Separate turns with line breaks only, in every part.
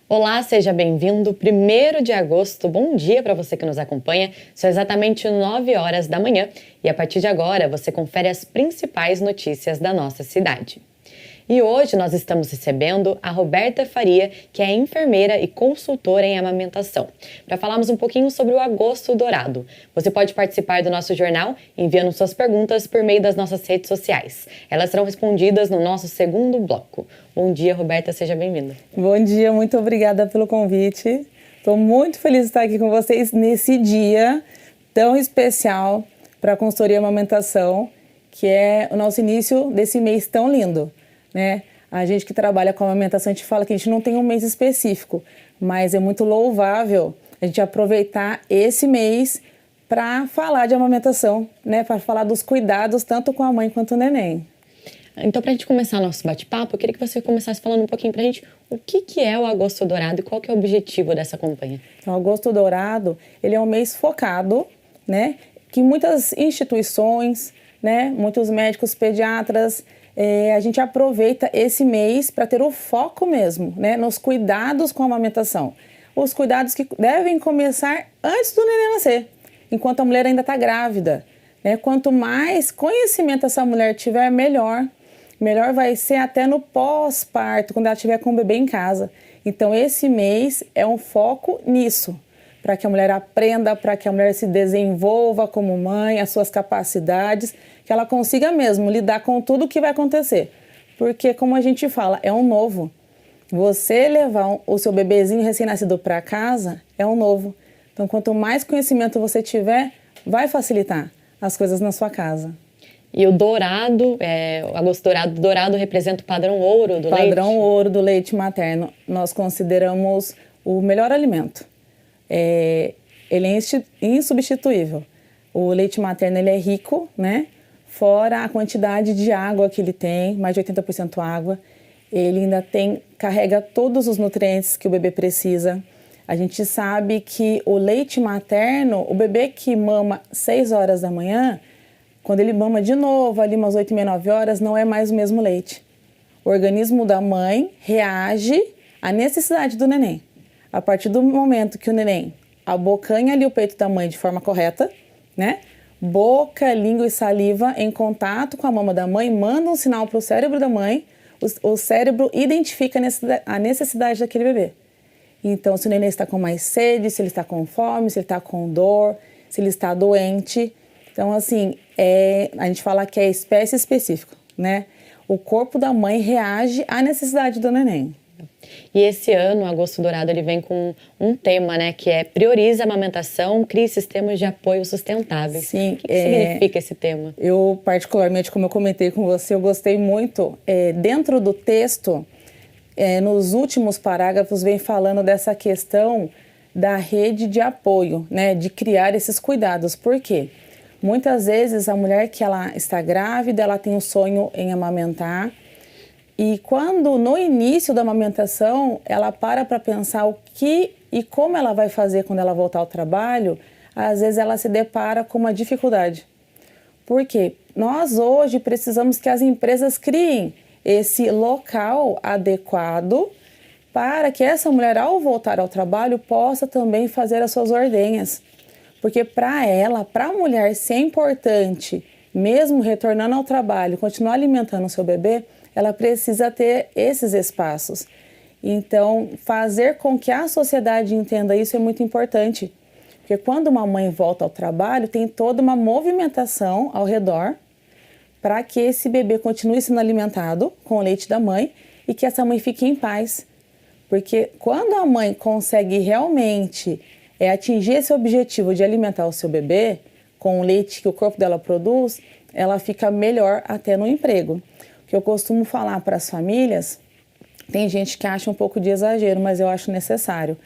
Olá, seja bem-vindo. 1º de agosto, bom dia para você que nos acompanha. São exatamente 9 horas da manhã e a partir de agora você confere as principais notícias da nossa cidade. E hoje nós estamos recebendo a Roberta Faria, que é enfermeira e consultora em amamentação, para falarmos um pouquinho sobre o Agosto Dourado. Você pode participar do nosso jornal enviando suas perguntas por meio das nossas redes sociais. Elas serão respondidas no nosso segundo bloco. Bom dia, Roberta, seja bem-vinda.
Bom dia, muito obrigada pelo convite. Estou muito feliz de estar aqui com vocês nesse dia tão especial para a consultoria amamentação, que é o nosso início desse mês tão lindo, né? A gente que trabalha com amamentação, a gente fala que a gente não tem um mês específico, mas é muito louvável a gente aproveitar esse mês para falar de amamentação, né? Para falar dos cuidados tanto com a mãe quanto o neném.
Então, para a gente começar nosso bate-papo, eu queria que você começasse falando um pouquinho para a gente o que é o Agosto Dourado e qual que é o objetivo dessa campanha.
Então, o Agosto Dourado, ele é um mês focado, né? Que muitas instituições, né? Muitos médicos, pediatras, a gente aproveita esse mês para ter o foco mesmo, né? Nos cuidados com a amamentação. Os cuidados que devem começar antes do neném nascer, enquanto a mulher ainda está grávida, né? Quanto mais conhecimento essa mulher tiver, melhor vai ser até no pós-parto, quando ela estiver com o bebê em casa. Então, esse mês é um foco nisso, para que a mulher aprenda, para que a mulher se desenvolva como mãe, as suas capacidades, que ela consiga mesmo lidar com tudo o que vai acontecer. Porque, como a gente fala, é um novo. Você levar o seu bebezinho recém-nascido para casa é um novo. Então, quanto mais conhecimento você tiver, vai facilitar as coisas na sua casa.
E o dourado, o Agosto Dourado representa o padrão ouro do leite?
Padrão ouro do leite materno. Nós consideramos o melhor alimento. Ele é insubstituível. O leite materno ele é rico, né? Fora a quantidade de água que ele tem, mais de 80% água. Ele ainda carrega todos os nutrientes que o bebê precisa. A gente sabe que o leite materno, o bebê que mama 6 horas da manhã, quando ele mama de novo, ali umas 8h30, 9 horas, não é mais o mesmo leite. O organismo da mãe reage à necessidade do neném. A partir do momento que o neném abocanha ali o peito da mãe de forma correta, né? Boca, língua e saliva em contato com a mama da mãe, manda um sinal para o cérebro da mãe, o cérebro identifica a necessidade daquele bebê. Então, se o neném está com mais sede, se ele está com fome, se ele está com dor, se ele está doente. Então, assim, a gente fala que é espécie específica, né? O corpo da mãe reage à necessidade do neném.
E esse ano, o Agosto Dourado, ele vem com um tema, né? Que é prioriza a amamentação, crie sistemas de apoio sustentáveis.
Sim.
O que significa esse tema?
Eu, particularmente, como eu comentei com você, eu gostei muito. Dentro do texto, nos últimos parágrafos, vem falando dessa questão da rede de apoio, né? De criar esses cuidados. Por quê? Muitas vezes a mulher que ela está grávida, ela tem um sonho em amamentar e quando no início da amamentação ela para pensar o que e como ela vai fazer quando ela voltar ao trabalho, às vezes ela se depara com uma dificuldade. Por quê? Nós hoje precisamos que as empresas criem esse local adequado para que essa mulher ao voltar ao trabalho possa também fazer as suas ordenhas. Porque para a mulher ser importante, mesmo retornando ao trabalho, continuar alimentando o seu bebê, ela precisa ter esses espaços. Então, fazer com que a sociedade entenda isso é muito importante. Porque quando uma mãe volta ao trabalho, tem toda uma movimentação ao redor para que esse bebê continue sendo alimentado com o leite da mãe e que essa mãe fique em paz. Porque quando a mãe consegue realmente atingir esse objetivo de alimentar o seu bebê com o leite que o corpo dela produz, ela fica melhor até no emprego. O que eu costumo falar para as famílias Tem gente que acha um pouco de exagero, mas eu acho necessário.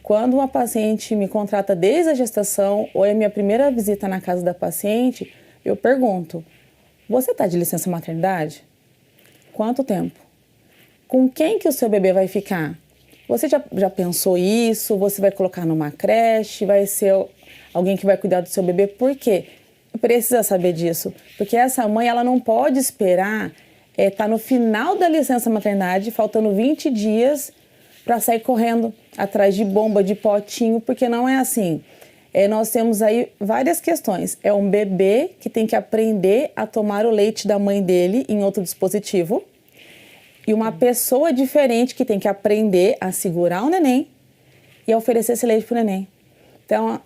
Quando uma paciente me contrata desde a gestação ou é minha primeira visita na casa da paciente, eu pergunto: você está de licença maternidade? Quanto tempo? Com quem que o seu bebê vai ficar? Você já pensou isso? Você vai colocar numa creche? Vai ser alguém que vai cuidar do seu bebê? Por quê? Precisa saber disso, porque essa mãe ela não pode esperar tá no final da licença maternidade, faltando 20 dias para sair correndo atrás de bomba, de potinho, porque não é assim. Nós temos aí várias questões. É um bebê que tem que aprender a tomar o leite da mãe dele em outro dispositivo e uma pessoa diferente que tem que aprender a segurar o neném e a oferecer esse leite para o neném. Então,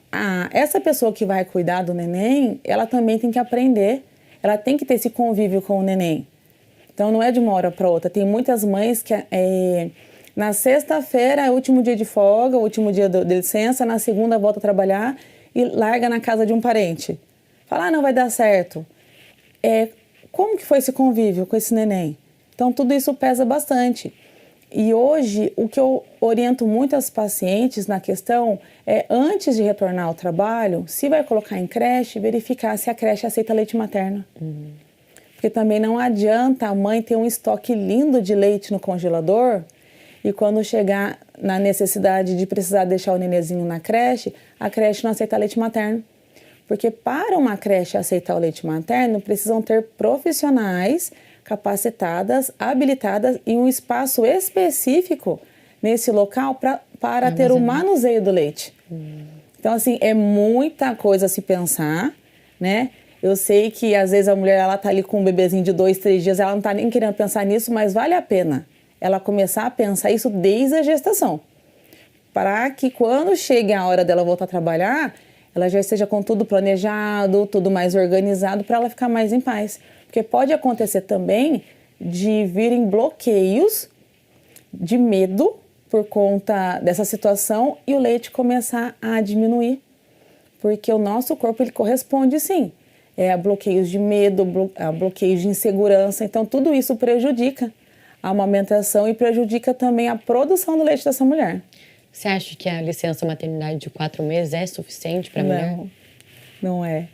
essa pessoa que vai cuidar do neném, ela também tem que aprender, ela tem que ter esse convívio com o neném. Então, não é de uma hora para outra. Tem muitas mães que na sexta-feira é o último dia de folga, o último dia de licença, na segunda volta a trabalhar e larga na casa de um parente. Fala, não vai dar certo. Como que foi esse convívio com esse neném? Então, tudo isso pesa bastante. E hoje, o que eu oriento muito as pacientes na questão é, antes de retornar ao trabalho, se vai colocar em creche, verificar se a creche aceita leite materno. Porque também não adianta a mãe ter um estoque lindo de leite no congelador e quando chegar na necessidade de precisar deixar o nenenzinho na creche, a creche não aceita leite materno. Porque para uma creche aceitar o leite materno, precisam ter profissionais capacitadas, habilitadas em um espaço específico nesse local para ter o manuseio do leite. Então, assim, é muita coisa a se pensar, né? Eu sei que às vezes a mulher ela tá ali com um bebezinho de 2, 3 dias, ela não tá nem querendo pensar nisso, mas vale a pena ela começar a pensar isso desde a gestação. Para que quando chegue a hora dela voltar a trabalhar, ela já esteja com tudo planejado, tudo mais organizado, para ela ficar mais em paz. Porque pode acontecer também de virem bloqueios de medo por conta dessa situação e o leite começar a diminuir. Porque o nosso corpo ele corresponde sim a bloqueios de medo, a bloqueios de insegurança. Então tudo isso prejudica a amamentação e prejudica também a produção do leite dessa mulher.
Você acha que a licença maternidade de 4 meses é suficiente para a mulher?
Não é.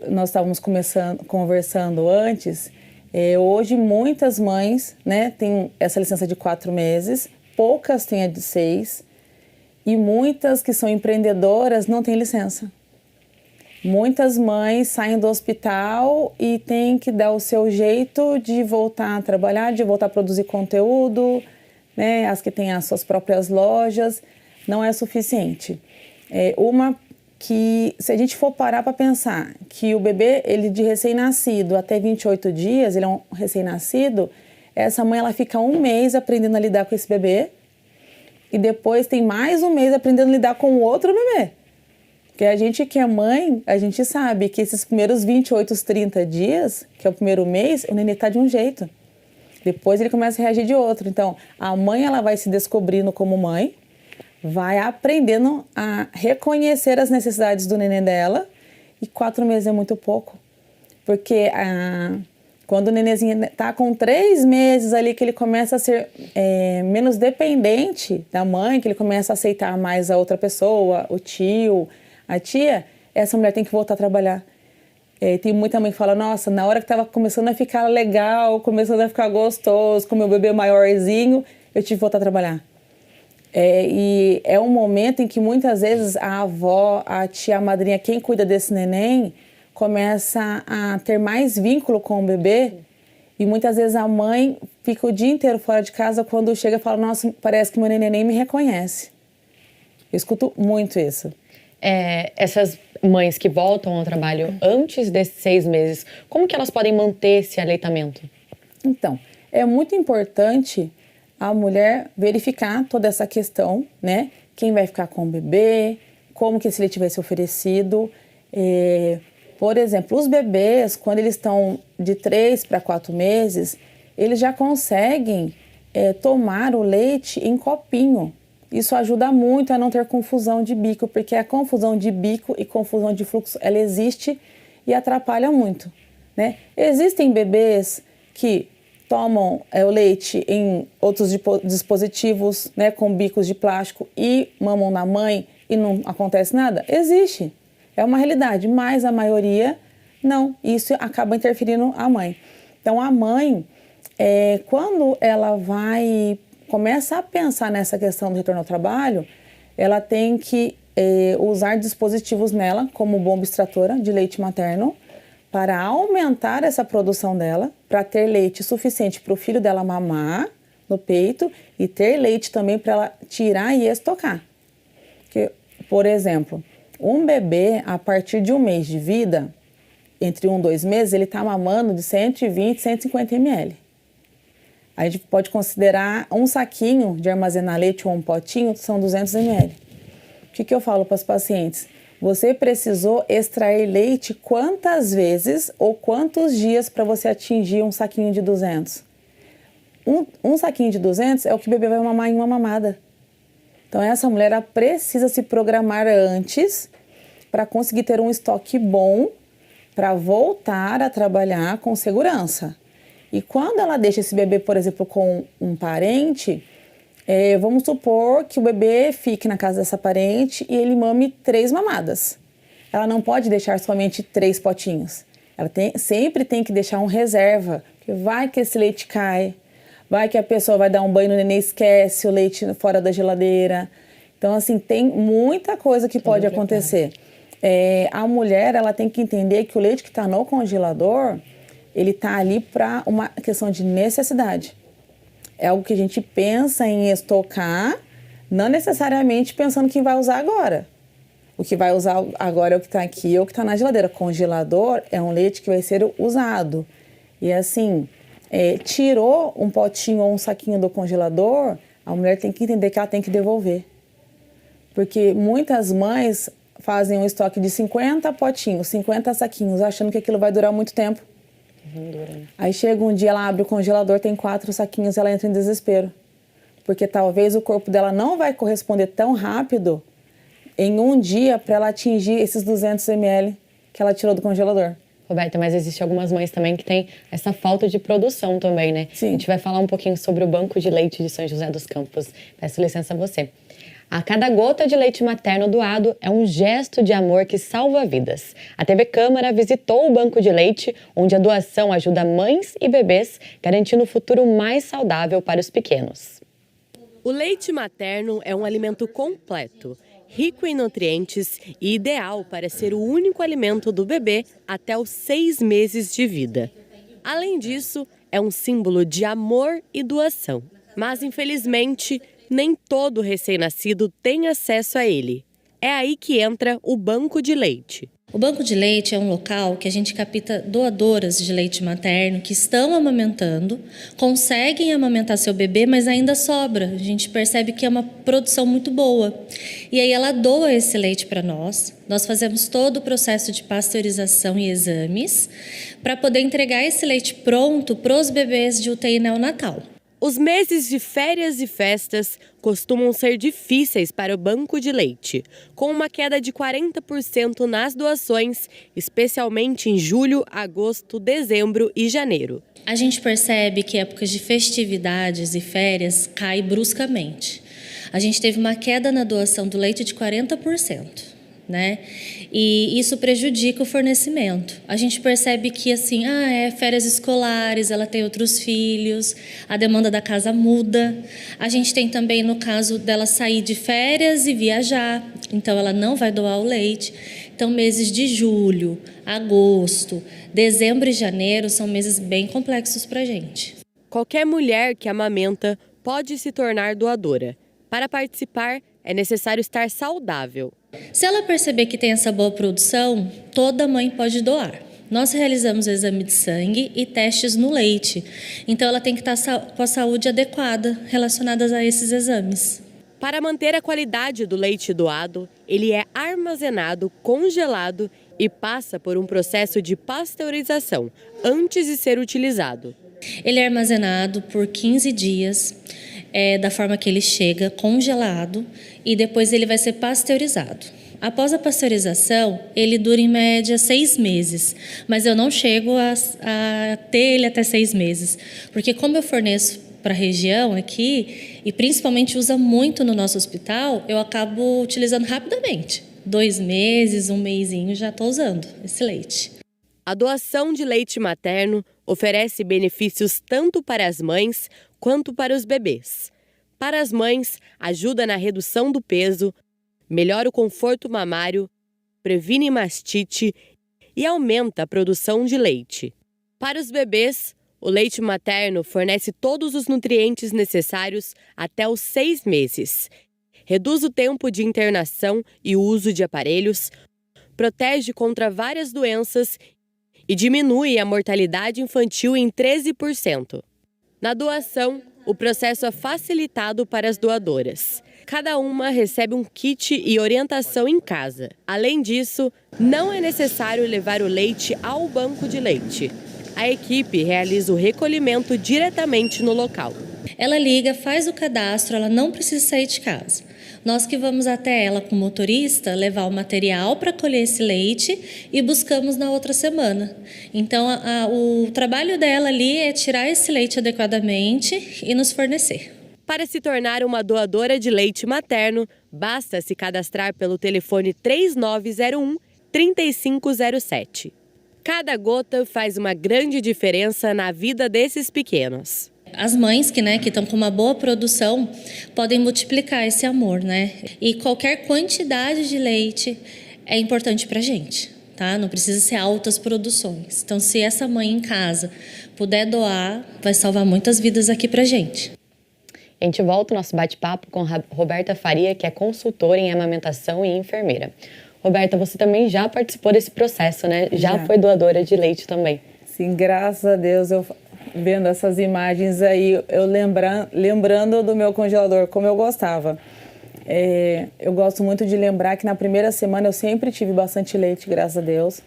Nós estávamos conversando antes, hoje muitas mães, né, têm essa licença de 4 meses, poucas têm a de 6 e muitas que são empreendedoras não têm licença. Muitas mães saem do hospital e têm que dar o seu jeito de voltar a trabalhar, de voltar a produzir conteúdo, né, as que têm as suas próprias lojas, não é suficiente. Que se a gente for parar para pensar que o bebê, ele de recém-nascido até 28 dias, ele é um recém-nascido, essa mãe ela fica 1 mês aprendendo a lidar com esse bebê e depois tem mais 1 mês aprendendo a lidar com o outro bebê. Porque a gente que é mãe, a gente sabe que esses primeiros 28, 30 dias, que é o primeiro mês, o nenê está de um jeito. Depois ele começa a reagir de outro. Então, a mãe ela vai se descobrindo como mãe, vai aprendendo a reconhecer as necessidades do neném dela e 4 meses é muito pouco. Porque quando o nenenzinho está com 3 meses ali que ele começa a ser menos dependente da mãe, que ele começa a aceitar mais a outra pessoa, o tio, a tia, essa mulher tem que voltar a trabalhar. Tem muita mãe que fala, nossa, na hora que estava começando a ficar legal, começando a ficar gostoso, com o meu bebê maiorzinho, eu tive que voltar a trabalhar. E é um momento em que muitas vezes a avó, a tia, a madrinha, quem cuida desse neném, começa a ter mais vínculo com o bebê e muitas vezes a mãe fica o dia inteiro fora de casa, quando chega e fala, nossa, parece que meu neném nem me reconhece. Eu escuto muito isso.
Essas mães que voltam ao trabalho antes desses 6 meses, como que elas podem manter esse aleitamento?
Então, é muito importante a mulher verificar toda essa questão, né? Quem vai ficar com o bebê, como que esse leite vai ser oferecido. Por exemplo, os bebês, quando eles estão de 3 para 4 meses, eles já conseguem tomar o leite em copinho. Isso ajuda muito a não ter confusão de bico, porque a confusão de bico e confusão de fluxo, ela existe e atrapalha muito, né? Existem bebês que tomam o leite em outros dispositivos, né, com bicos de plástico e mamam na mãe e não acontece nada? Existe, é uma realidade, mas a maioria não, isso acaba interferindo a mãe. Então a mãe, quando ela começa a pensar nessa questão do retorno ao trabalho, ela tem que usar dispositivos nela, como bomba extratora de leite materno, para aumentar essa produção dela, para ter leite suficiente para o filho dela mamar no peito e ter leite também para ela tirar e estocar. Porque, por exemplo, um bebê, a partir de 1 mês de vida, entre 1 e 2 meses, ele está mamando de 120, 150 ml. A gente pode considerar um saquinho de armazenar leite ou um potinho, são 200 ml. O que eu falo para os pacientes? Você precisou extrair leite quantas vezes ou quantos dias para você atingir um saquinho de 200? Um saquinho de 200 é o que o bebê vai mamar em uma mamada. Então, essa mulher ela precisa se programar antes para conseguir ter um estoque bom para voltar a trabalhar com segurança. E quando ela deixa esse bebê, por exemplo, com um parente, vamos supor que o bebê fique na casa dessa parente e ele mame 3 mamadas. Ela não pode deixar somente 3 potinhos. Ela sempre tem que deixar um reserva, porque vai que esse leite cai, vai que a pessoa vai dar um banho no neném e esquece o leite fora da geladeira. Então, assim, tem muita coisa que pode acontecer. A mulher, ela tem que entender que o leite que está no congelador, ele está ali para uma questão de necessidade. É algo que a gente pensa em estocar, não necessariamente pensando que vai usar agora. O que vai usar agora é o que está aqui ou o que está na geladeira. Congelador é um leite que vai ser usado. E assim, tirou um potinho ou um saquinho do congelador, a mulher tem que entender que ela tem que devolver. Porque muitas mães fazem um estoque de 50 potinhos, 50 saquinhos, achando que aquilo vai durar muito tempo. Aí chega um dia, ela abre o congelador, tem 4 saquinhos, ela entra em desespero. Porque talvez o corpo dela não vai corresponder tão rápido em um dia para ela atingir esses 200 ml que ela tirou do congelador.
Roberta, mas existe algumas mães também que têm essa falta de produção também, né?
Sim.
A gente vai falar um pouquinho sobre o Banco de Leite de São José dos Campos. Peço licença a você. A cada gota de leite materno doado é um gesto de amor que salva vidas. A TV Câmara visitou o banco de leite, onde a doação ajuda mães e bebês, garantindo um futuro mais saudável para os pequenos.
O leite materno é um alimento completo, rico em nutrientes e ideal para ser o único alimento do bebê até os 6 meses de vida. Além disso, é um símbolo de amor e doação. Mas, infelizmente, nem todo recém-nascido tem acesso a ele. É aí que entra o banco de leite.
O banco de leite é um local que a gente capta doadoras de leite materno que estão amamentando, conseguem amamentar seu bebê, mas ainda sobra. A gente percebe que é uma produção muito boa. E aí ela doa esse leite para nós. Nós fazemos todo o processo de pasteurização e exames para poder entregar esse leite pronto para os bebês de UTI neonatal.
Os meses de férias e festas costumam ser difíceis para o banco de leite, com uma queda de 40% nas doações, especialmente em julho, agosto, dezembro e janeiro.
A gente percebe que épocas de festividades e férias caem bruscamente. A gente teve uma queda na doação do leite de 40%. Né? E isso prejudica o fornecimento. A gente percebe que assim, férias escolares, ela tem outros filhos, a demanda da casa muda. A gente tem também no caso dela sair de férias e viajar, então ela não vai doar o leite. Então meses de julho, agosto, dezembro e janeiro são meses bem complexos para a gente.
Qualquer mulher que amamenta pode se tornar doadora. Para participar, é necessário estar saudável.
Se ela perceber que tem essa boa produção, toda mãe pode doar. Nós realizamos o exame de sangue e testes no leite. Então, ela tem que estar com a saúde adequada relacionada a esses exames.
Para manter a qualidade do leite doado, ele é armazenado, congelado e passa por um processo de pasteurização antes de ser utilizado.
Ele é armazenado por 15 dias, da forma que ele chega, congelado, e depois ele vai ser pasteurizado. Após a pasteurização, ele dura em média 6 meses, mas eu não chego a ter ele até 6 meses, porque como eu forneço para a região aqui, e principalmente usa muito no nosso hospital, eu acabo utilizando rapidamente. 2 meses, um mesinho, já estou usando esse leite.
A doação de leite materno oferece benefícios tanto para as mães quanto para os bebês. Para as mães, ajuda na redução do peso, melhora o conforto mamário, previne mastite e aumenta a produção de leite. Para os bebês, o leite materno fornece todos os nutrientes necessários até os 6 meses. Reduz o tempo de internação e uso de aparelhos, protege contra várias doenças e diminui a mortalidade infantil em 13%. Na doação, o processo é facilitado para as doadoras. Cada uma recebe um kit e orientação em casa. Além disso, não é necessário levar o leite ao banco de leite. A equipe realiza o recolhimento diretamente no local.
Ela liga, faz o cadastro, ela não precisa sair de casa. Nós que vamos até ela com o motorista, levar o material para colher esse leite e buscamos na outra semana. Então, o trabalho dela ali é tirar esse leite adequadamente e nos fornecer.
Para se tornar uma doadora de leite materno, basta se cadastrar pelo telefone 3901-3507. Cada gota faz uma grande diferença na vida desses pequenos.
As mães que estão com uma boa produção podem multiplicar esse amor, né? E qualquer quantidade de leite é importante para a gente, tá? Não precisa ser altas produções. Então, se essa mãe em casa puder doar, vai salvar muitas vidas aqui para a gente.
A gente volta o nosso bate-papo com Roberta Faria, que é consultora em amamentação e enfermeira. Roberta, você também já participou desse processo, né? Já foi doadora de leite também.
Sim, graças a Deus, eu vendo essas imagens aí, eu lembrando do meu congelador, como eu gostava. Eu gosto muito de lembrar que na primeira semana eu sempre tive bastante leite, graças a Deus.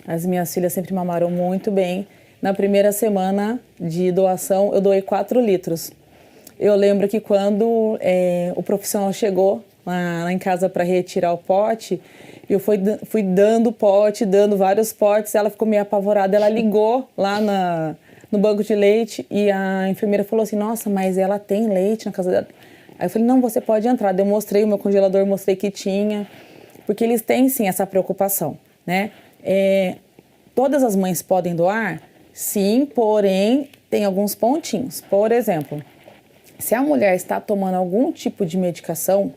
As minhas filhas sempre mamaram muito bem. Na primeira semana de doação, eu doei 4 litros. Eu lembro que quando o profissional chegou lá em casa para retirar o pote, eu fui dando pote, dando vários potes, ela ficou meio apavorada, ela ligou lá no banco de leite e a enfermeira falou assim, nossa, mas ela tem leite na casa dela. Aí eu falei, não, você pode entrar. Eu mostrei o meu congelador, mostrei que tinha, porque eles têm sim essa preocupação, né? Todas as mães podem doar? Sim, porém tem alguns pontinhos. Por exemplo, se a mulher está tomando algum tipo de medicação,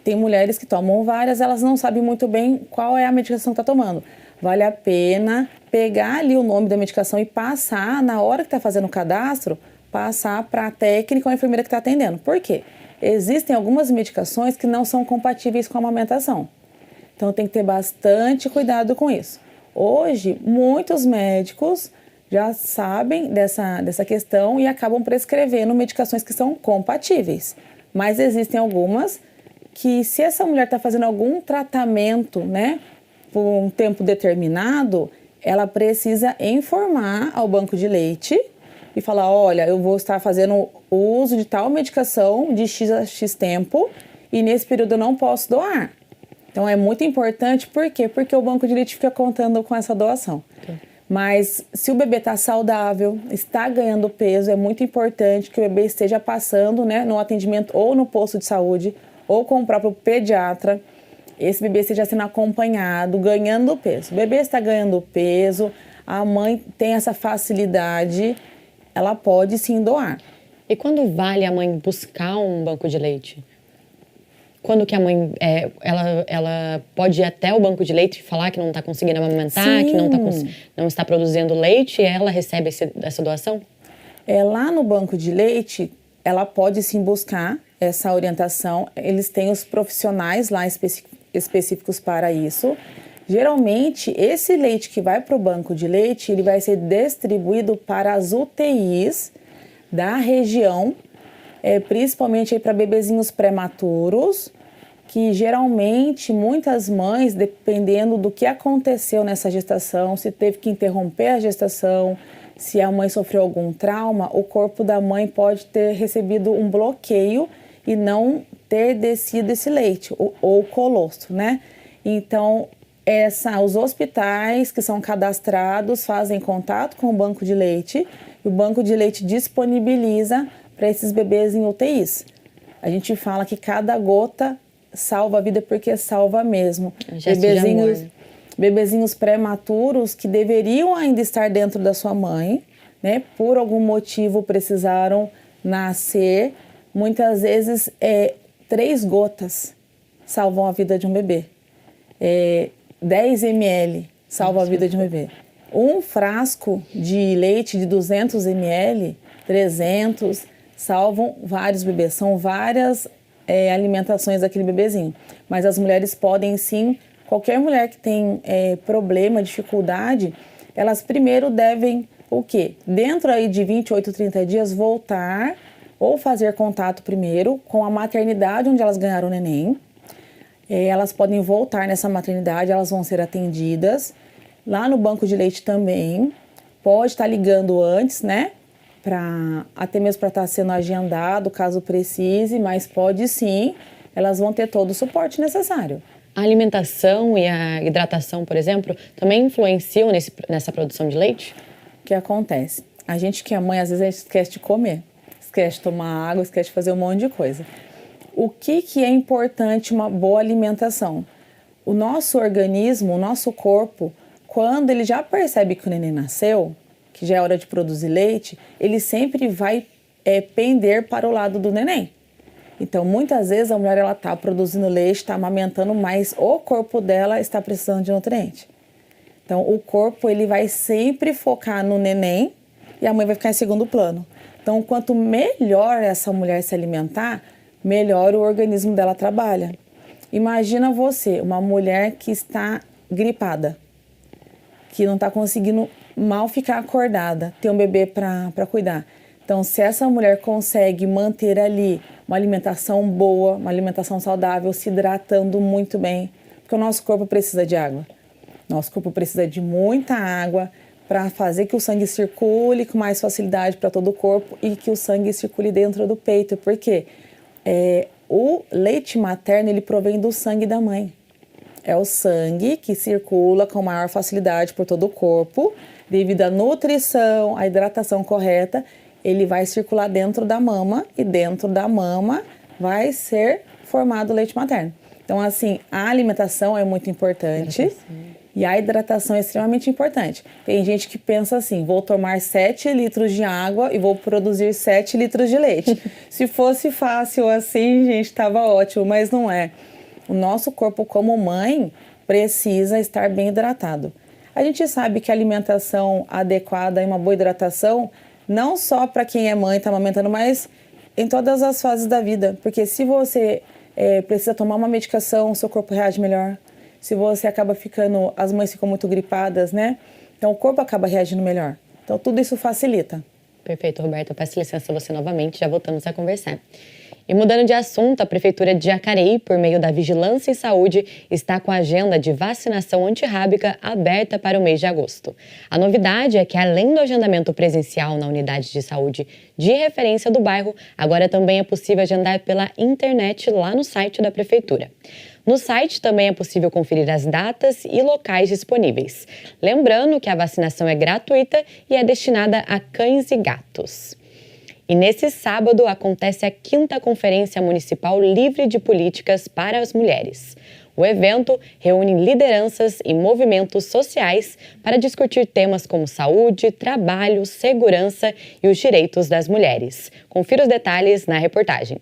tem mulheres que tomam várias, elas não sabem muito bem qual é a medicação que está tomando. Vale a pena pegar ali o nome da medicação e passar, na hora que está fazendo o cadastro, passar para a técnica ou a enfermeira que está atendendo. Por quê? Existem algumas medicações que não são compatíveis com a amamentação. Então tem que ter bastante cuidado com isso. Hoje, muitos médicos já sabem dessa questão e acabam prescrevendo medicações que são compatíveis. Mas existem algumas que, se essa mulher está fazendo algum tratamento, né, por um tempo determinado, ela precisa informar ao banco de leite e falar, olha, eu vou estar fazendo o uso de tal medicação de X a X tempo e nesse período eu não posso doar. Então é muito importante, por quê? Porque o banco de leite fica contando com essa doação. Mas se o bebê está saudável, está ganhando peso, é muito importante que o bebê esteja passando, né, no atendimento ou no posto de saúde ou com o próprio pediatra. Esse bebê esteja sendo acompanhado, ganhando peso. O bebê está ganhando peso, a mãe tem essa facilidade, ela pode sim doar.
E quando vale a mãe buscar um banco de leite? Quando que a mãe, ela pode ir até o banco de leite e falar que não está conseguindo amamentar,
sim,
que não está produzindo leite, e ela recebe essa doação?
Lá no banco de leite, ela pode sim buscar essa orientação. Eles têm os profissionais lá específicos para isso. Geralmente, esse leite que vai para o banco de leite, ele vai ser distribuído para as UTIs da região, principalmente para bebezinhos prematuros, que geralmente muitas mães, dependendo do que aconteceu nessa gestação, se teve que interromper a gestação, se a mãe sofreu algum trauma, o corpo da mãe pode ter recebido um bloqueio e não ter descido esse leite, ou colostro, né? Então, os hospitais que são cadastrados fazem contato com o banco de leite e o banco de leite disponibiliza para esses bebês em UTIs. A gente fala que cada gota salva a vida porque salva mesmo. Bebezinhos prematuros que deveriam ainda estar dentro da sua mãe, né? Por algum motivo precisaram nascer. Muitas vezes 3 gotas salvam a vida de um bebê. 10 ml salva a vida de um bebê. Um frasco de leite de 200 ml, 300, salvam vários bebês. São várias alimentações daquele bebezinho. Mas as mulheres podem sim, qualquer mulher que tem problema, dificuldade, elas primeiro devem o quê? Dentro aí de 28, 30 dias, voltar ou fazer contato primeiro com a maternidade onde elas ganharam o neném. Elas podem voltar nessa maternidade, elas vão ser atendidas. Lá no banco de leite também, pode estar ligando antes, né? Até mesmo para estar sendo agendado, caso precise, mas pode sim, elas vão ter todo o suporte necessário.
A alimentação e a hidratação, por exemplo, também influenciam nessa produção de leite?
O que acontece? A gente que é mãe, às vezes a gente esquece de comer, esquece de tomar água, esquece de fazer um monte de coisa. O que é importante uma boa alimentação? O nosso organismo, o nosso corpo, quando ele já percebe que o neném nasceu, que já é hora de produzir leite, ele sempre vai pender para o lado do neném. Então, muitas vezes a mulher está produzindo leite, está amamentando, mas o corpo dela está precisando de nutriente. Então, o corpo ele vai sempre focar no neném e a mãe vai ficar em segundo plano. Então, quanto melhor essa mulher se alimentar, melhor o organismo dela trabalha. Imagina você, uma mulher que está gripada, que não está conseguindo mal ficar acordada, ter um bebê para cuidar. Então, se essa mulher consegue manter ali uma alimentação boa, uma alimentação saudável, se hidratando muito bem, porque o nosso corpo precisa de água. Nosso corpo precisa de muita água para fazer que o sangue circule com mais facilidade para todo o corpo e que o sangue circule dentro do peito, porque o leite materno ele provém do sangue da mãe. É o sangue que circula com maior facilidade por todo o corpo, devido à nutrição, à hidratação correta, ele vai circular dentro da mama e dentro da mama vai ser formado o leite materno. Então, assim, a alimentação é muito importante e a hidratação é extremamente importante. Tem gente que pensa assim, vou tomar 7 litros de água e vou produzir 7 litros de leite. Se fosse fácil assim, gente, estava ótimo, mas não é. O nosso corpo, como mãe, precisa estar bem hidratado. A gente sabe que a alimentação adequada e uma boa hidratação, não só para quem é mãe e está amamentando, mas em todas as fases da vida. Porque se você precisa tomar uma medicação, o seu corpo reage melhor. Se você acaba as mães ficam muito gripadas, né? Então o corpo acaba reagindo melhor. Então tudo isso facilita.
Perfeito, Roberta. Eu peço licença a você novamente, já voltamos a conversar. E mudando de assunto, a Prefeitura de Jacareí, por meio da Vigilância em Saúde, está com a agenda de vacinação antirrábica aberta para o mês de agosto. A novidade é que, além do agendamento presencial na unidade de saúde de referência do bairro, agora também é possível agendar pela internet lá no site da Prefeitura. No site também é possível conferir as datas e locais disponíveis. Lembrando que a vacinação é gratuita e é destinada a cães e gatos. E nesse sábado acontece a 5ª Conferência Municipal Livre de Políticas para as Mulheres. O evento reúne lideranças e movimentos sociais para discutir temas como saúde, trabalho, segurança e os direitos das mulheres. Confira os detalhes na reportagem.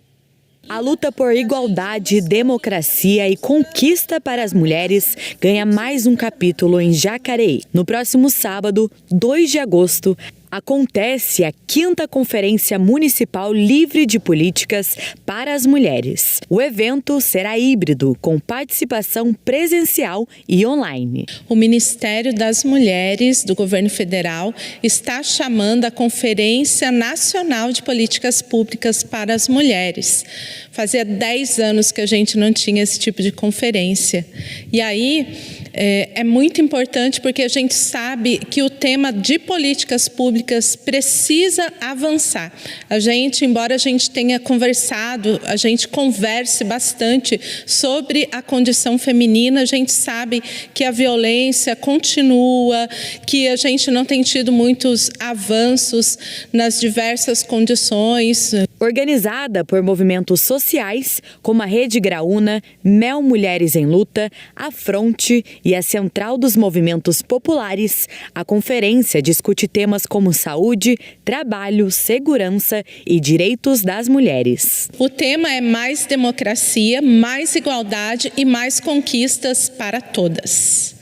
A luta por igualdade, democracia e conquista para as mulheres ganha mais um capítulo em Jacareí. No próximo sábado, 2 de agosto, acontece a 5ª Conferência Municipal Livre de Políticas para as Mulheres. O evento será híbrido, com participação presencial e online.
O Ministério das Mulheres do Governo Federal está chamando a Conferência Nacional de Políticas Públicas para as Mulheres. Fazia 10 anos que a gente não tinha esse tipo de conferência. E aí é muito importante porque a gente sabe que o tema de políticas públicas públicas precisa avançar. A gente, embora a gente tenha conversado, a gente converse bastante sobre a condição feminina, a gente sabe que a violência continua, que a gente não tem tido muitos avanços nas diversas condições.
Organizada por movimentos sociais como a Rede Graúna, Mel Mulheres em Luta, a Fronte e a Central dos Movimentos Populares, a conferência discute temas como saúde, trabalho, segurança e direitos das mulheres.
O tema é mais democracia, mais igualdade e mais conquistas para todas.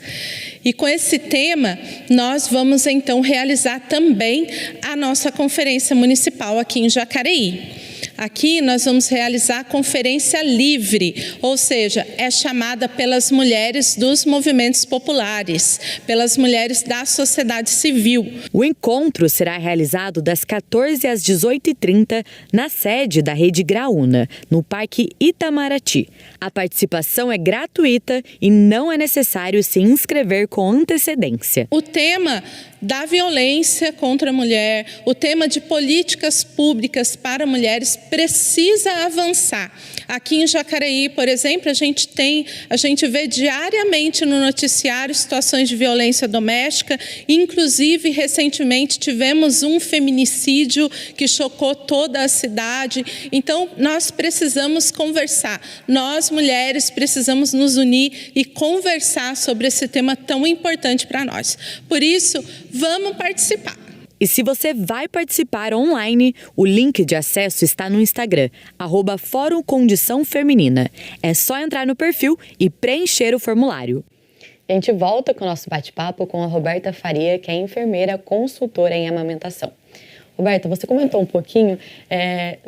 E com esse tema, nós vamos então realizar também a nossa conferência municipal aqui em Jacareí. Aqui nós vamos realizar a conferência livre, ou seja, é chamada pelas mulheres dos movimentos populares, pelas mulheres da sociedade civil.
O encontro será realizado das 14 às 18h30 na sede da Rede Graúna, no Parque Itamaraty. A participação é gratuita e não é necessário se inscrever com antecedência.
O tema da violência contra a mulher, o tema de políticas públicas para mulheres precisa avançar. Aqui em Jacareí, por exemplo, a gente vê diariamente no noticiário situações de violência doméstica, inclusive recentemente tivemos um feminicídio que chocou toda a cidade. Então, nós precisamos conversar. Nós, mulheres, precisamos nos unir e conversar sobre esse tema tão importante para nós. Por isso, vamos participar.
E se você vai participar online, o link de acesso está no Instagram, @Fórum Condição Feminina. É só entrar no perfil e preencher o formulário. A gente volta com o nosso bate-papo com a Roberta Faria, que é enfermeira consultora em amamentação. Roberta, você comentou um pouquinho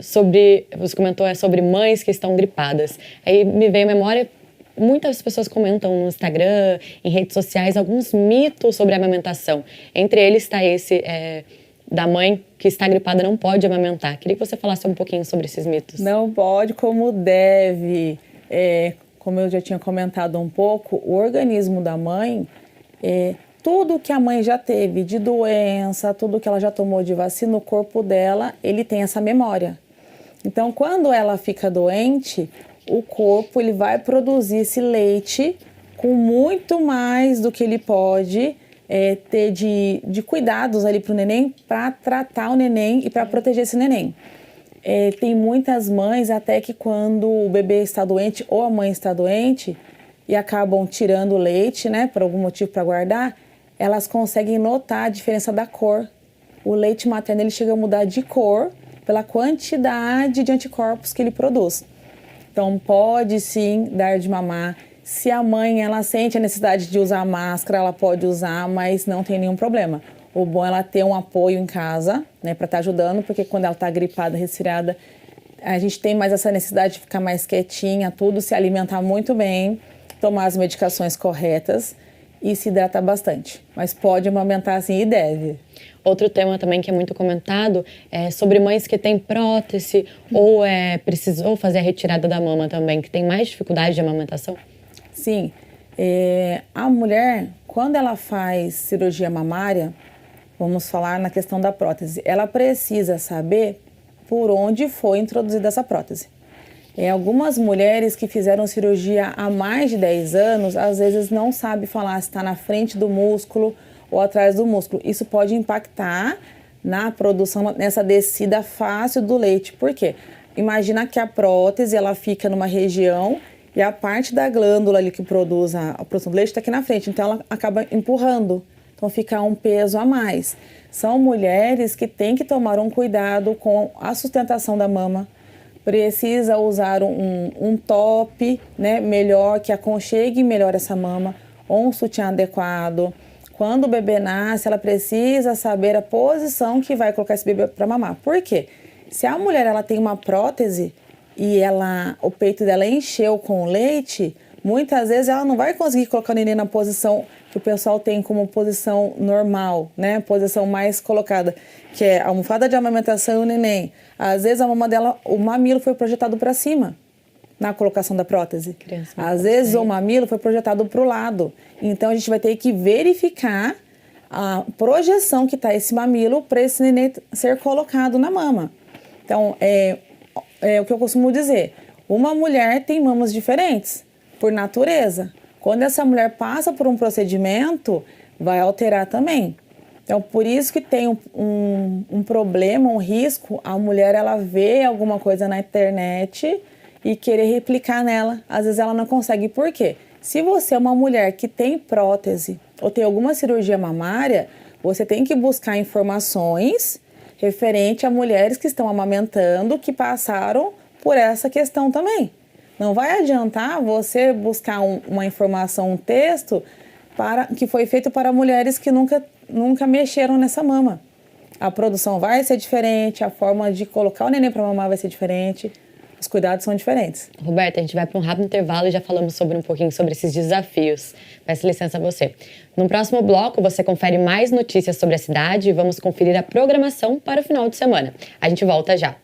sobre mães que estão gripadas. Aí me veio à memória, muitas pessoas comentam no Instagram, em redes sociais, alguns mitos sobre a amamentação. Entre eles está esse da mãe que está gripada não pode amamentar. Queria que você falasse um pouquinho sobre esses mitos.
Não pode como deve. Como eu já tinha comentado um pouco, o organismo da mãe, tudo que a mãe já teve de doença, tudo que ela já tomou de vacina, o corpo dela, ele tem essa memória. Então, quando ela fica doente, o corpo ele vai produzir esse leite com muito mais do que ele pode ter de cuidados ali para o neném, para tratar o neném e para proteger esse neném. Tem muitas mães até que quando o bebê está doente ou a mãe está doente e acabam tirando o leite, né, por algum motivo para guardar, elas conseguem notar a diferença da cor. O leite materno ele chega a mudar de cor pela quantidade de anticorpos que ele produz. Então, pode sim dar de mamar. Se a mãe ela sente a necessidade de usar máscara, ela pode usar, mas não tem nenhum problema. O bom é ela ter um apoio em casa, né, para estar ajudando, porque quando ela está gripada, resfriada, a gente tem mais essa necessidade de ficar mais quietinha, tudo, se alimentar muito bem, tomar as medicações corretas e se hidratar bastante. Mas pode amamentar sim e deve.
Outro tema também que é muito comentado é sobre mães que têm prótese ou precisou fazer a retirada da mama também, que tem mais dificuldade de amamentação?
Sim. A mulher, quando ela faz cirurgia mamária, vamos falar na questão da prótese, ela precisa saber por onde foi introduzida essa prótese. Algumas mulheres que fizeram cirurgia há mais de 10 anos, às vezes não sabem falar se está na frente do músculo ou atrás do músculo. Isso pode impactar na produção, nessa descida fácil do leite. Por quê? Imagina que a prótese ela fica numa região e a parte da glândula ali que produz a produção do leite está aqui na frente. Então ela acaba empurrando. Então fica um peso a mais. São mulheres que têm que tomar um cuidado com a sustentação da mama. Precisa usar um top, né, melhor, que aconchegue melhor essa mama, ou um sutiã adequado. Quando o bebê nasce, ela precisa saber a posição que vai colocar esse bebê para mamar. Por quê? Se a mulher ela tem uma prótese e o peito dela encheu com leite, muitas vezes ela não vai conseguir colocar o neném na posição que o pessoal tem como posição normal, né? Posição mais colocada, que é a almofada de amamentação e o neném. Às vezes a mama dela, o mamilo foi projetado para cima na colocação da prótese. Às vezes o mamilo foi projetado para o lado. Então a gente vai ter que verificar a projeção que está esse mamilo para esse neném ser colocado na mama. Então, é o que eu costumo dizer. Uma mulher tem mamas diferentes, por natureza. Quando essa mulher passa por um procedimento, vai alterar também. Então, por isso que tem um problema, um risco, a mulher ela vê alguma coisa na internet e querer replicar nela. Às vezes ela não consegue. Por quê? Se você é uma mulher que tem prótese ou tem alguma cirurgia mamária, você tem que buscar informações referente a mulheres que estão amamentando, que passaram por essa questão também. Não vai adiantar você buscar uma informação, um texto que foi feito para mulheres que nunca mexeram nessa mama. A produção vai ser diferente, a forma de colocar o neném para mamar vai ser diferente, os cuidados são diferentes.
Roberta, a gente vai para um rápido intervalo e já falamos um pouquinho sobre esses desafios. Peço licença a você. No próximo bloco, você confere mais notícias sobre a cidade e vamos conferir a programação para o final de semana. A gente volta já.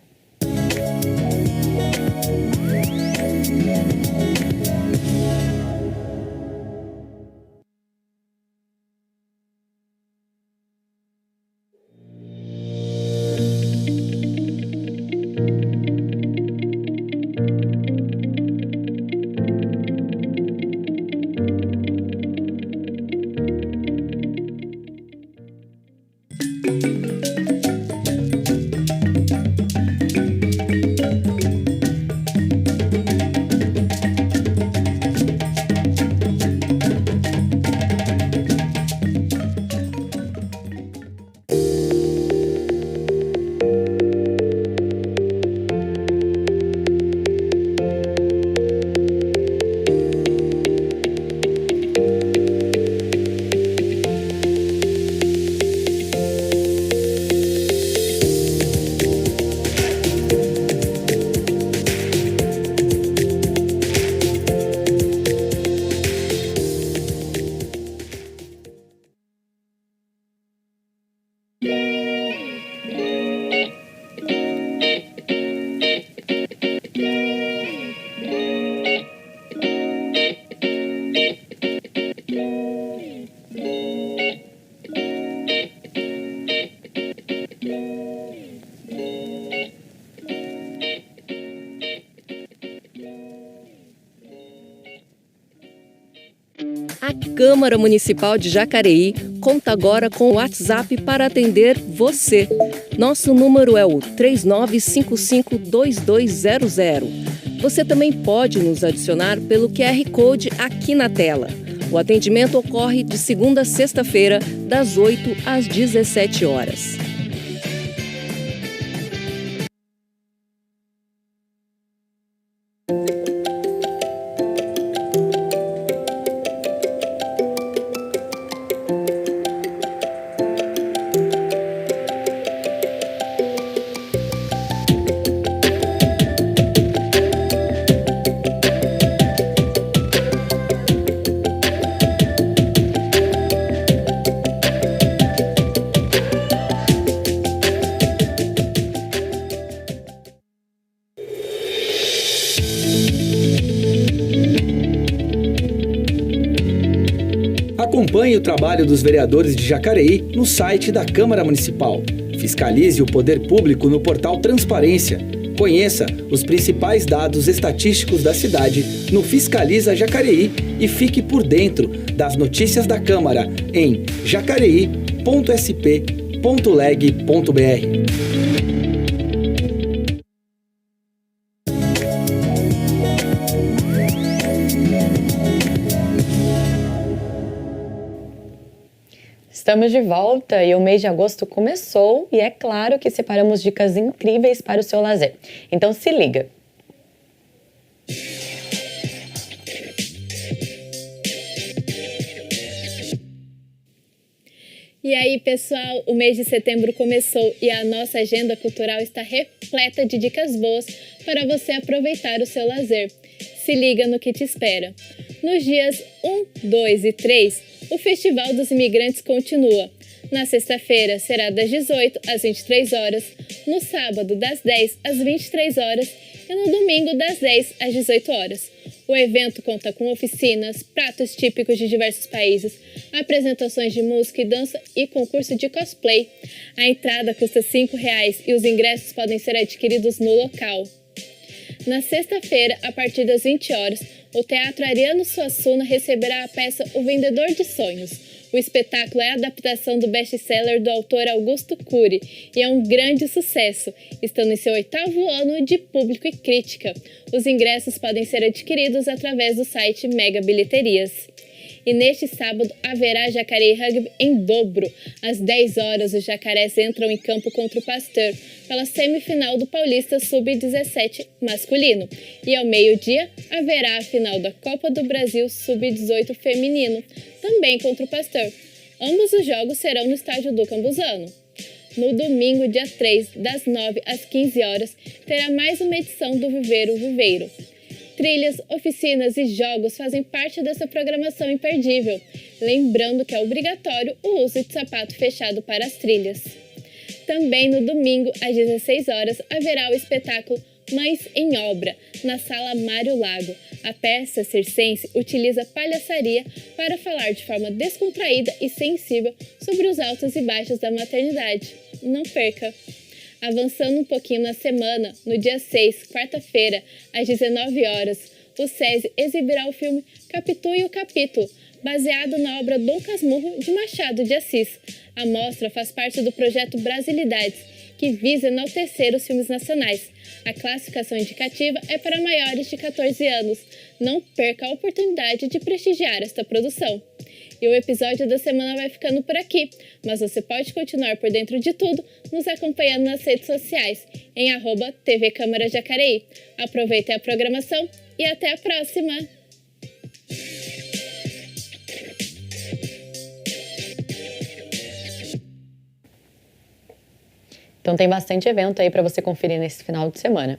A Câmara Municipal de Jacareí conta agora com o WhatsApp para atender você. Nosso número é o 39552200. Você também pode nos adicionar pelo QR Code aqui na tela. O atendimento ocorre de segunda a sexta-feira, das 8 às 17 horas.
Acompanhe o trabalho dos vereadores de Jacareí no site da Câmara Municipal. Fiscalize o poder público no portal Transparência. Conheça os principais dados estatísticos da cidade no Fiscaliza Jacareí e fique por dentro das notícias da Câmara em jacareí.sp.leg.br.
Estamos de volta e o mês de agosto começou e é claro que separamos dicas incríveis para o seu lazer. Então se liga!
E aí, pessoal, o mês de setembro começou e a nossa agenda cultural está repleta de dicas boas para você aproveitar o seu lazer. Se liga no que te espera. Nos dias 1, 2 e 3, o Festival dos Imigrantes continua. Na sexta-feira será das 18 às 23 horas, no sábado das 10 às 23 horas e no domingo das 10 às 18 horas. O evento conta com oficinas, pratos típicos de diversos países, apresentações de música e dança e concurso de cosplay. A entrada custa R$ 5,00 e os ingressos podem ser adquiridos no local. Na sexta-feira, a partir das 20 horas, o Teatro Ariano Suassuna receberá a peça O Vendedor de Sonhos. O espetáculo é a adaptação do best-seller do autor Augusto Cury e é um grande sucesso, estando em seu 8º ano de público e crítica. Os ingressos podem ser adquiridos através do site Mega Bilheterias. E neste sábado haverá Jacareí Rugby em dobro. Às 10 horas, os jacarés entram em campo contra o Pasteur pela semifinal do Paulista Sub-17 masculino. E ao meio-dia haverá a final da Copa do Brasil Sub-18 feminino, também contra o Pasteur. Ambos os jogos serão no estádio do Cambuzano. No domingo, dia 3, das 9 às 15 horas, terá mais uma edição do Viveiro Viveiro. Trilhas, oficinas e jogos fazem parte dessa programação imperdível, lembrando que é obrigatório o uso de sapato fechado para as trilhas. Também no domingo, às 16 horas, haverá o espetáculo Mães em Obra, na Sala Mário Lago. A peça circense utiliza palhaçaria para falar de forma descontraída e sensível sobre os altos e baixos da maternidade. Não perca! Avançando um pouquinho na semana, no dia 6, quarta-feira, às 19 horas, o SESI exibirá o filme Capitu e o Capítulo, baseado na obra Dom Casmurro de Machado de Assis. A mostra faz parte do projeto Brasilidades, que visa enaltecer os filmes nacionais. A classificação indicativa é para maiores de 14 anos. Não perca a oportunidade de prestigiar esta produção. E o episódio da semana vai ficando por aqui, mas você pode continuar por dentro de tudo nos acompanhando nas redes sociais, em @TV Câmara Jacareí. Aproveite a programação e até a próxima!
Então tem bastante evento aí para você conferir nesse final de semana.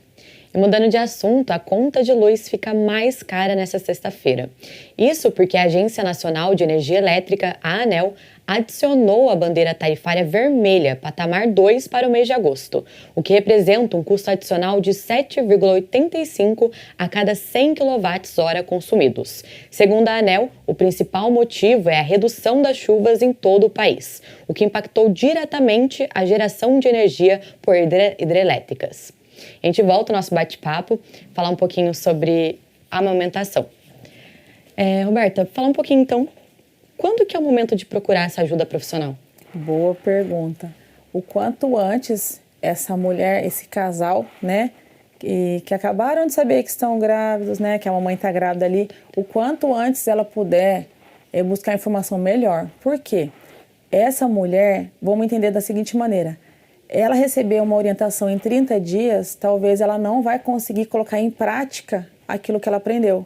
E mudando de assunto, a conta de luz fica mais cara nesta sexta-feira. Isso porque a Agência Nacional de Energia Elétrica, a ANEEL, adicionou a bandeira tarifária vermelha, patamar 2, para o mês de agosto, o que representa um custo adicional de 7,85 a cada 100 kWh consumidos. Segundo a ANEEL, o principal motivo é a redução das chuvas em todo o país, o que impactou diretamente a geração de energia por hidrelétricas. A gente volta ao nosso bate-papo, falar um pouquinho sobre a amamentação. Roberta, fala um pouquinho então, quando que é o momento de procurar essa ajuda profissional?
Boa pergunta. O quanto antes essa mulher, esse casal, né, que acabaram de saber que estão grávidos, né, que a mamãe está grávida ali, o quanto antes ela puder buscar informação melhor. Por quê? Essa mulher, vamos entender da seguinte maneira, ela receber uma orientação em 30 dias, talvez ela não vai conseguir colocar em prática aquilo que ela aprendeu.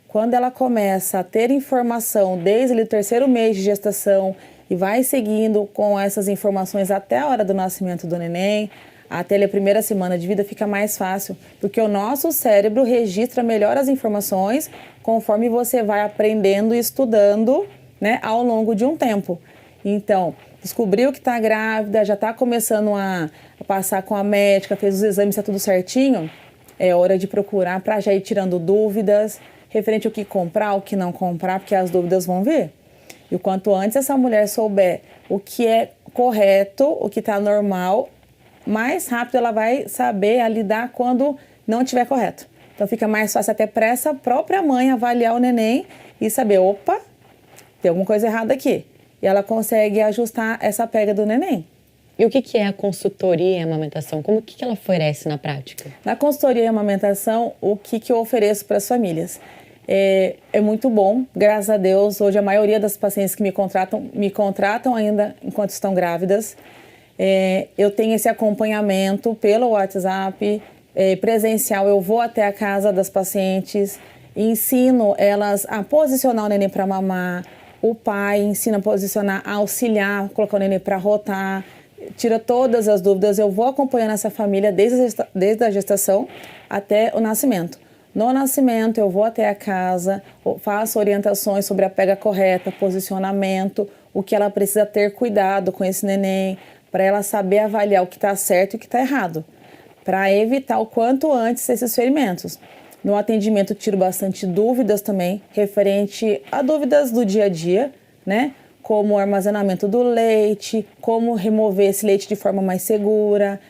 Quando ela começa a ter informação desde o 3º mês de gestação e vai seguindo com essas informações até a hora do nascimento do neném, até a primeira semana de vida, fica mais fácil, porque o nosso cérebro registra melhor as informações conforme você vai aprendendo e estudando, né, ao longo de um tempo. Então, descobriu que está grávida, já está começando a passar com a médica, fez os exames, está tudo certinho, é hora de procurar para já ir tirando dúvidas, referente ao que comprar, o que não comprar, porque as dúvidas vão vir. E o quanto antes essa mulher souber o que é correto, o que está normal, mais rápido ela vai saber lidar quando não estiver correto. Então fica mais fácil até para essa própria mãe avaliar o neném e saber, opa, tem alguma coisa errada aqui. E ela consegue ajustar essa pega do neném.
E o que é a consultoria em amamentação? Como que ela oferece na prática?
Na consultoria em amamentação, o que eu ofereço para as famílias? É muito bom, graças a Deus. Hoje a maioria das pacientes que me contratam ainda enquanto estão grávidas. Eu tenho esse acompanhamento pelo WhatsApp, presencial. Eu vou até a casa das pacientes, ensino elas a posicionar o neném para mamar. O pai ensina a posicionar, a auxiliar, colocar o neném para rotar, tira todas as dúvidas. Eu vou acompanhando essa família desde a gestação até o nascimento. No nascimento, eu vou até a casa, faço orientações sobre a pega correta, posicionamento, o que ela precisa ter cuidado com esse neném, para ela saber avaliar o que está certo e o que está errado, para evitar o quanto antes esses ferimentos. No atendimento tiro bastante dúvidas também, referente a dúvidas do dia a dia, né? Como o armazenamento do leite, como remover esse leite de forma mais segura,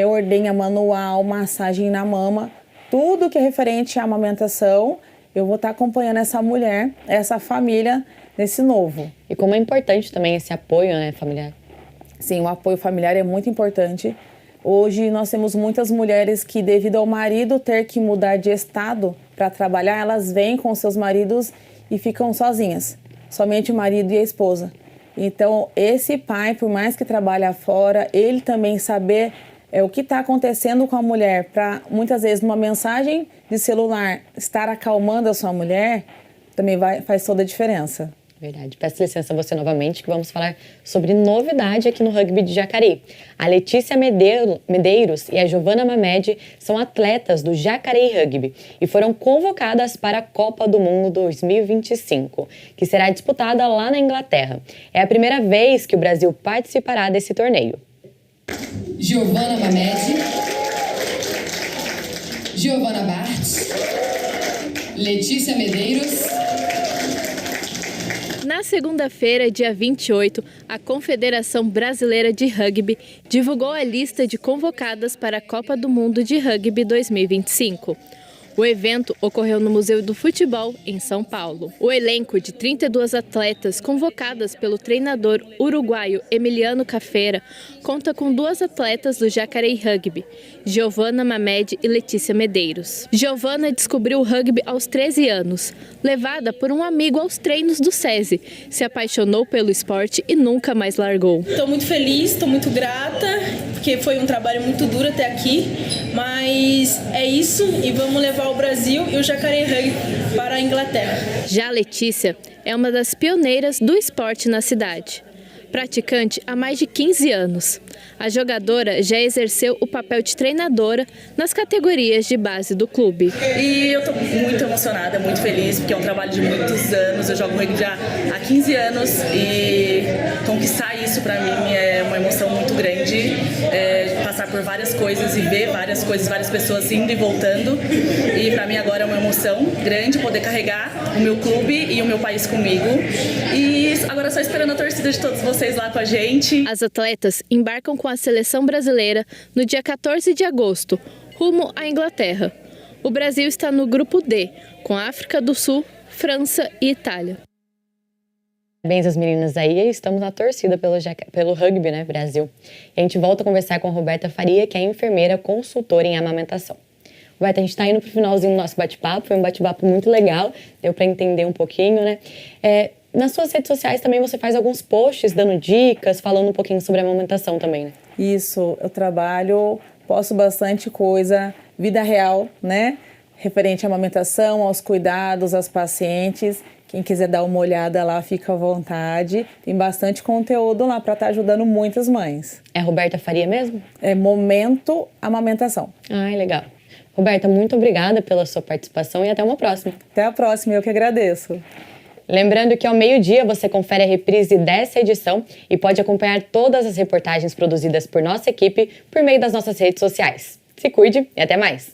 ordenha manual, massagem na mama, tudo que é referente à amamentação, eu vou estar acompanhando essa mulher, essa família nesse novo.
E como é importante também esse apoio, né, familiar?
Sim, o apoio familiar é muito importante. Hoje nós temos muitas mulheres que, devido ao marido ter que mudar de estado para trabalhar, elas vêm com seus maridos e ficam sozinhas, somente o marido e a esposa. Então, esse pai, por mais que trabalhe fora, ele também saber o que está acontecendo com a mulher, para muitas vezes numa mensagem de celular estar acalmando a sua mulher, também faz toda a diferença.
Verdade. Peço licença a você novamente, que vamos falar sobre novidade aqui no rugby de Jacareí. A Letícia Medeiros e a Giovana Mamed são atletas do Jacareí Rugby e foram convocadas para a Copa do Mundo 2025, que será disputada lá na Inglaterra. É a primeira vez que o Brasil participará desse torneio.
Giovana Mamed, Giovana Bart, Letícia Medeiros.
Na segunda-feira, dia 28, a Confederação Brasileira de Rugby divulgou a lista de convocadas para a Copa do Mundo de Rugby 2025. O evento ocorreu no Museu do Futebol, em São Paulo. O elenco de 32 atletas convocadas pelo treinador uruguaio Emiliano Cafeira conta com 2 atletas do Jacareí Rugby, Giovana Mamed e Letícia Medeiros. Giovana descobriu o rugby aos 13 anos. Levada por um amigo aos treinos do SESI, se apaixonou pelo esporte e nunca mais largou.
Estou muito feliz, estou muito grata, porque foi um trabalho muito duro até aqui, mas é isso e vamos levar o Brasil e o Jacareí Rugby para a Inglaterra.
Já a Letícia é uma das pioneiras do esporte na cidade. Praticante há mais de 15 anos, a jogadora já exerceu o papel de treinadora nas categorias de base do clube.
E eu estou muito emocionada, muito feliz, porque é um trabalho de muitos anos. Eu jogo rugby já há 15 anos e conquistar isso para mim é uma emoção muito grande. Passar por várias coisas e ver várias coisas, várias pessoas indo e voltando. E para mim agora é uma emoção grande poder carregar o meu clube e o meu país comigo. E agora só esperando a torcida de todos vocês lá com a gente.
As atletas embarcam com a seleção brasileira no dia 14 de agosto, rumo à Inglaterra. O Brasil está no grupo D, com África do Sul, França e Itália.
Parabéns às meninas aí, estamos na torcida pelo rugby, né, Brasil. E a gente volta a conversar com a Roberta Faria, que é enfermeira consultora em amamentação. Roberta, a gente está indo para o finalzinho do nosso bate-papo, foi um bate-papo muito legal, deu para entender um pouquinho, né? Nas suas redes sociais também você faz alguns posts dando dicas, falando um pouquinho sobre a amamentação também, né?
Isso, eu posto bastante coisa, vida real, né? Referente à amamentação, aos cuidados, aos pacientes. Quem quiser dar uma olhada lá, fica à vontade. Tem bastante conteúdo lá para estar ajudando muitas mães.
É Roberta Faria mesmo?
É Momento Amamentação.
Ai, legal. Roberta, muito obrigada pela sua participação e até uma próxima.
Até a próxima, eu que agradeço.
Lembrando que ao meio-dia você confere a reprise dessa edição e pode acompanhar todas as reportagens produzidas por nossa equipe por meio das nossas redes sociais. Se cuide e até mais!